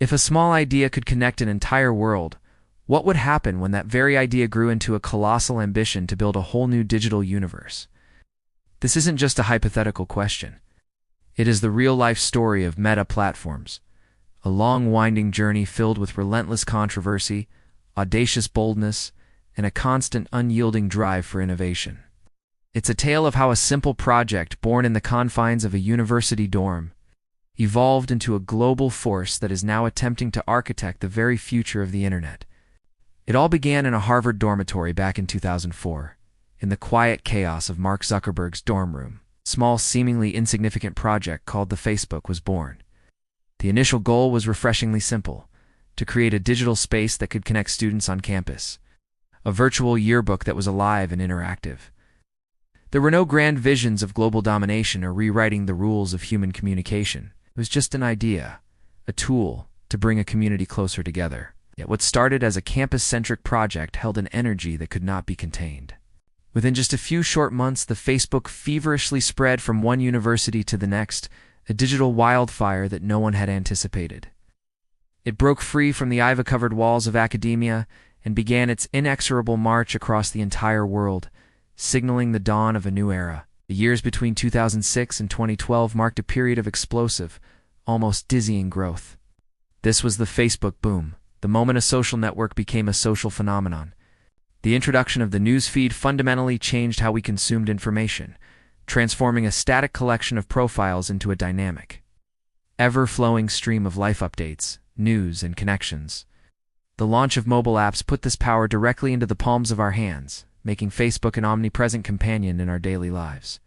If a small idea could connect an entire world, what would happen when that very idea grew into a colossal ambition to build a whole new digital universe? This isn't just a hypothetical question. It is the real-life story of Meta platforms, a long, winding journey filled with relentless controversy, audacious boldness, and a constant, unyielding drive for innovation. It's a tale of how a simple project born in the confines of a university dorm evolved into a global force that is now attempting to architect the very future of the internet. It all began in a Harvard dormitory back in 2004, in the quiet chaos of Mark Zuckerberg's dorm room. A small, seemingly insignificant project called the Facebook was born. The initial goal was refreshingly simple: to create a digital space that could connect students on campus, a virtual yearbook that was alive and interactive. There were no grand visions of global domination or rewriting the rules of human communication. It was just an idea, a tool to bring a community closer together. Yet what started as a campus-centric project held an energy that could not be contained. Within just a few short months, the Facebook feverishly spread from one university to the next, a digital wildfire that no one had anticipated. It broke free from the ivy-covered walls of academia and began its inexorable march across the entire world, signaling the dawn of a new era. The years between 2006 and 2012 marked a period of explosive, almost dizzying growth. This was the Facebook boom, the moment a social network became a social phenomenon. The introduction of the news feed fundamentally changed how we consumed information, transforming a static collection of profiles into a dynamic, ever-flowing stream of life updates, news, and connections. The launch of mobile apps put this power directly into the palms of our hands, making Facebook an omnipresent companion in our daily lives.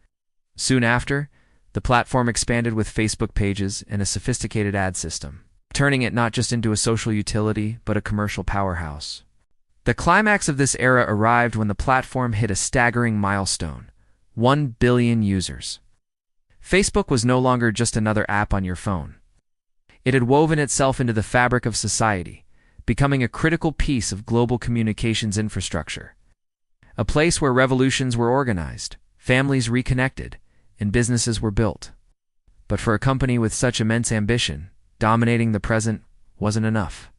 Soon after, the platform expanded with Facebook pages and a sophisticated ad system, turning it not just into a social utility, but a commercial powerhouse. The climax of this era arrived when the platform hit a staggering milestone: 1 billion users. Facebook was no longer just another app on your phone. It had woven itself into the fabric of society, becoming a critical piece of global communications infrastructure. A place where revolutions were organized, families reconnected, and businesses were built. But for a company with such immense ambition, dominating the present wasn't enough.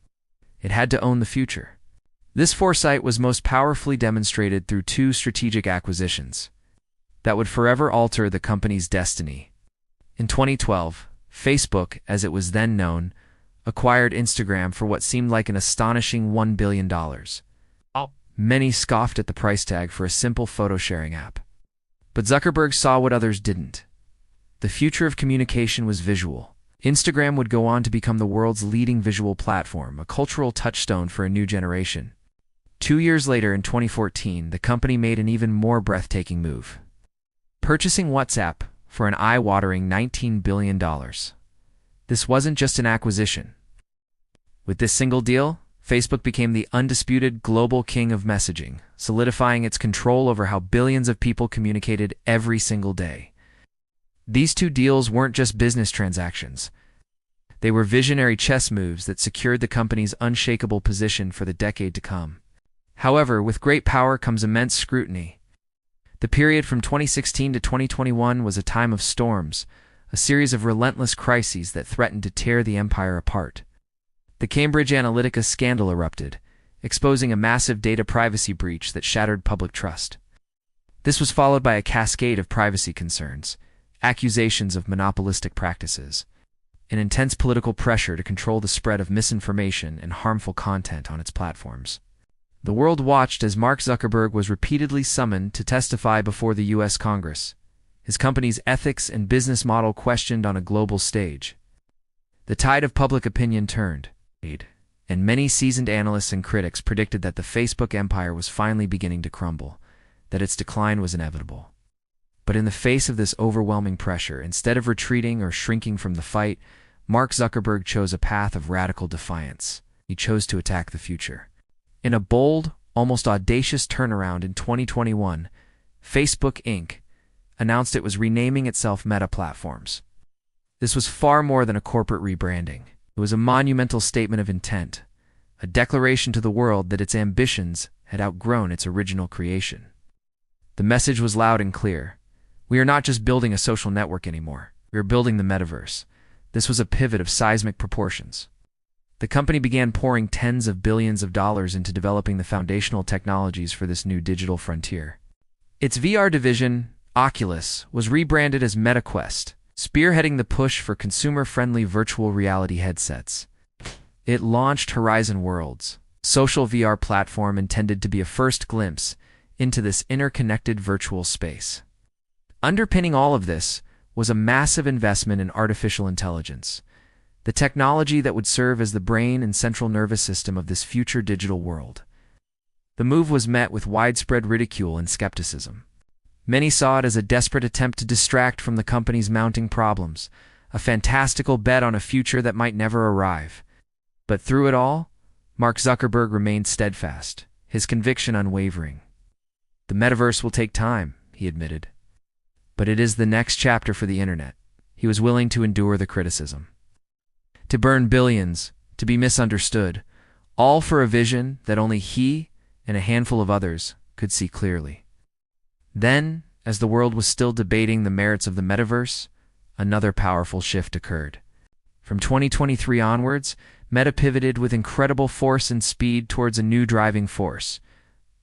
It had to own the future. This foresight was most powerfully demonstrated through two strategic acquisitions that would forever alter the company's destiny. In 2012, Facebook, as it was then known, acquired Instagram for what seemed like an astonishing $1 billion. Many scoffed at the price tag for a simple photo-sharing app. But Zuckerberg saw what others didn't. The future of communication was visual. Instagram would go on to become the world's leading visual platform, a cultural touchstone for a new generation. 2 years later, in 2014, the company made an even more breathtaking move, purchasing WhatsApp for an eye-watering $19 billion. This wasn't just an acquisition. With this single deal, Facebook became the undisputed global king of messaging, solidifying its control over how billions of people communicated every single day. These two deals weren't just business transactions. They were visionary chess moves that secured the company's unshakable position for the decade to come. However, with great power comes immense scrutiny. The period from 2016 to 2021 was a time of storms, a series of relentless crises that threatened to tear the empire apart. The Cambridge Analytica scandal erupted, exposing a massive data privacy breach that shattered public trust. This was followed by a cascade of privacy concerns, accusations of monopolistic practices, and intense political pressure to control the spread of misinformation and harmful content on its platforms. The world watched as Mark Zuckerberg was repeatedly summoned to testify before the U.S. Congress, his company's ethics and business model questioned on a global stage. The tide of public opinion turned, and many seasoned analysts and critics predicted that the Facebook empire was finally beginning to crumble, that its decline was inevitable. But in the face of this overwhelming pressure, instead of retreating or shrinking from the fight, Mark Zuckerberg chose a path of radical defiance. He chose to attack the future. In a bold, almost audacious turnaround in 2021, Facebook Inc. announced it was renaming itself Meta Platforms. This was far more than a corporate rebranding. It was a monumental statement of intent, a declaration to the world that its ambitions had outgrown its original creation. The message was loud and clear. We are not just building a social network anymore. We are building the metaverse. This was a pivot of seismic proportions. The company began pouring tens of billions of dollars into developing the foundational technologies for this new digital frontier. Its VR division, Oculus, was rebranded as MetaQuest, spearheading the push for consumer-friendly virtual reality headsets. It launched Horizon Worlds, a social VR platform intended to be a first glimpse into this interconnected virtual space. Underpinning all of this was a massive investment in artificial intelligence, the technology that would serve as the brain and central nervous system of this future digital world. The move was met with widespread ridicule and skepticism. Many saw it as a desperate attempt to distract from the company's mounting problems, a fantastical bet on a future that might never arrive. But through it all, Mark Zuckerberg remained steadfast, his conviction unwavering. "The metaverse will take time," he admitted. "But it is the next chapter for the internet." He was willing to endure the criticism, to burn billions, to be misunderstood, all for a vision that only he and a handful of others could see clearly. Then, as the world was still debating the merits of the metaverse, another powerful shift occurred. From 2023 onwards, Meta pivoted with incredible force and speed towards a new driving force: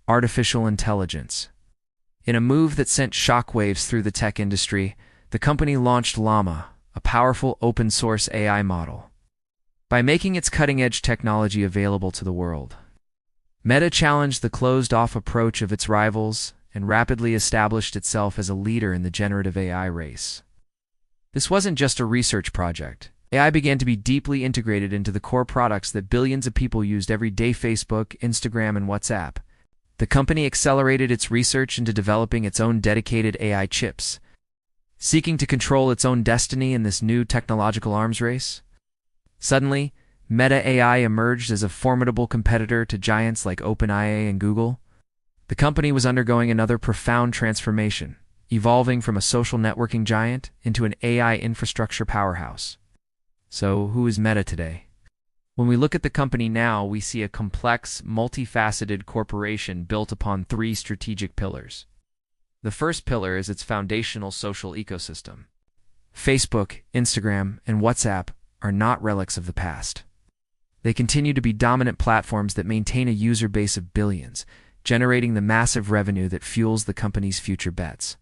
artificial intelligence. In a move that sent shockwaves through the tech industry, the company launched Llama, a powerful open-source AI model. By making its cutting-edge technology available to the world, Meta challenged the closed-off approach of its rivals and rapidly established itself as a leader in the generative AI race. This wasn't just a research project. AI began to be deeply integrated into the core products that billions of people used every day: Facebook, Instagram, and WhatsApp. The company accelerated its research into developing its own dedicated AI chips, seeking to control its own destiny in this new technological arms race. Suddenly, Meta AI emerged as a formidable competitor to giants like OpenAI and Google. The company was undergoing another profound transformation, evolving from a social networking giant into an AI infrastructure powerhouse. So, who is Meta today? When we look at the company now, we see a complex, multifaceted corporation built upon three strategic pillars. The first pillar is its foundational social ecosystem. Facebook, Instagram, and WhatsApp are not relics of the past. They continue to be dominant platforms that maintain a user base of billions, generating the massive revenue that fuels the company's future bets.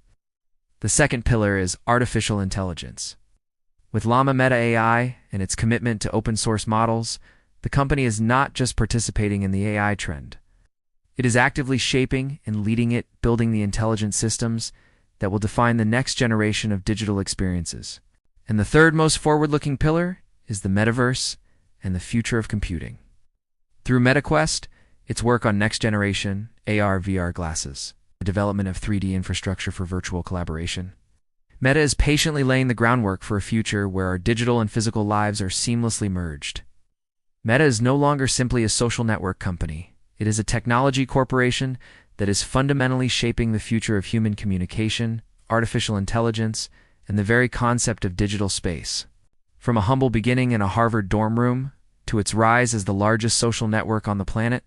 The second pillar is artificial intelligence. With Llama Meta AI and its commitment to open-source models, the company is not just participating in the AI trend. It is actively shaping and leading it, building the intelligent systems that will define the next generation of digital experiences. And the third most forward-looking pillar is the metaverse and the future of computing. Through MetaQuest, its work on next-generation AR/VR glasses, the development of 3D infrastructure for virtual collaboration, Meta is patiently laying the groundwork for a future where our digital and physical lives are seamlessly merged. Meta is no longer simply a social network company. It is a technology corporation that is fundamentally shaping the future of human communication, artificial intelligence, and the very concept of digital space. From a humble beginning in a Harvard dorm room, to its rise as the largest social network on the planet,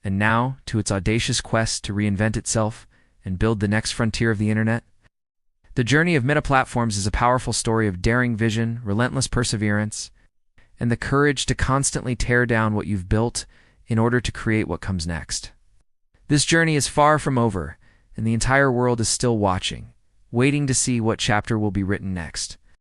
and now to its audacious quest to reinvent itself and build the next frontier of the internet, the journey of Meta Platforms is a powerful story of daring vision, relentless perseverance, and the courage to constantly tear down what you've built in order to create what comes next. This journey is far from over, and the entire world is still watching, waiting to see what chapter will be written next.